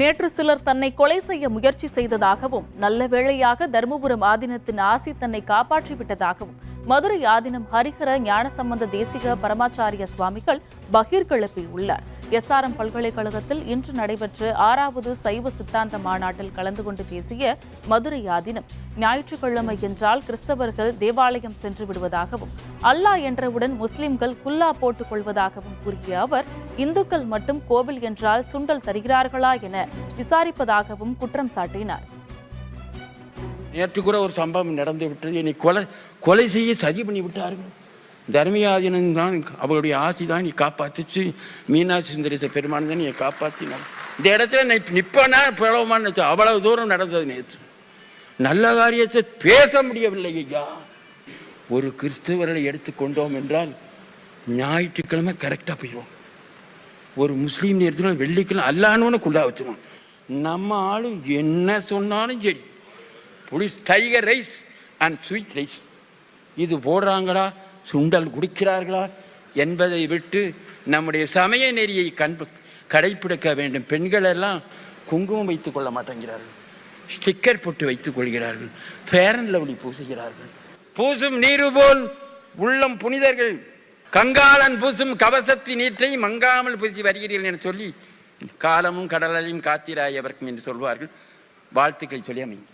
நேற்று சிலர் தன்னை கொலை செய்ய முயற்சி செய்ததாகவும், நல்ல வேளையாக தருமபுரம் ஆதீனத்தின் ஆசி தன்னை காப்பாற்றிவிட்டதாகவும் மதுரை ஆதீனம் ஹரிஹர ஞானசம்பந்த தேசிக பரமாச்சாரிய சுவாமிகள் பகீர் கிளப்பியுள்ளார். SRM பல்கலைக்கழகத்தில் இன்று நடைபெற்ற 6வது சைவ சித்தாந்த மாநாட்டில் கலந்து கொண்டு பேசிய மதுரை ஆதீனம், ஞாயிற்றுக்கிழமை என்றால் கிறிஸ்தவர்கள் தேவாலயம் சென்று விடுவதாகவும், அல்லாஹ் என்றவுடன் முஸ்லிம்கள் குல்லா போட்டுக் கொள்வதாகவும் கூறிய அவர், இந்துக்கள் மட்டும் கோவில் என்றால் சுண்டல் தருகிறார்களா என விசாரிப்பதாகவும் குற்றம் சாட்டினார். நேற்று கூட ஒரு சம்பவம் நடந்து விட்டது. என்னை கொலை செய்ய சதி பண்ணி விட்டார்கள். தர்மியாதீனம் தான் அவளுடைய ஆசி தான் நீ காப்பாற்றிச்சு. மீனாட்சி சுந்தரேச பெருமான் தான் நீ காப்பாற்றினார். இந்த இடத்துல நிற்பனா பிளவமான்னு அவ்வளவு தூரம் நடந்தது. நேற்று நல்ல காரியத்தை பேச முடியவில்லை ஐயா. ஒரு கிறிஸ்தவர்களை எடுத்துக்கொண்டோம் என்றால் ஞாயிற்றுக்கிழமை கரெக்டாக போயிடுவோம். ஒரு முஸ்லீம் நேரத்தில் வெள்ளிக்கிழமை அல்லான்னு குண்டா வச்சுருவோம். நம்ம ஆளு என்ன சொன்னாலும் சரி, police tiger rice and sweet rice இது போடுறாங்களா, சுண்டல் குடிக்கிறார்களா என்பதை விட்டு நம்முடைய சமய நெறியை கடைப்பிடிக்க வேண்டும். பெண்கள் எல்லாம் குங்குமம் வைத்துக் கொள்ள மாட்டேங்கிறார்கள், ஸ்டிக்கர் போட்டு வைத்துக் கொள்கிறார்கள், ஃபேர் அண்ட் லவ்லி பூசுகிறார்கள். பூசும் நீரு போல் உள்ளம் புனிதர்கள், கங்காளன் பூசும் கவசத்தின் நீற்றை மங்காமல் பூசி வருகிறீர்கள் என சொல்லி காலமும் கடலையும் காத்திராயவர்க்கும் என்று சொல்வார்கள். வாழ்த்துக்களை சொல்லி அமையும்.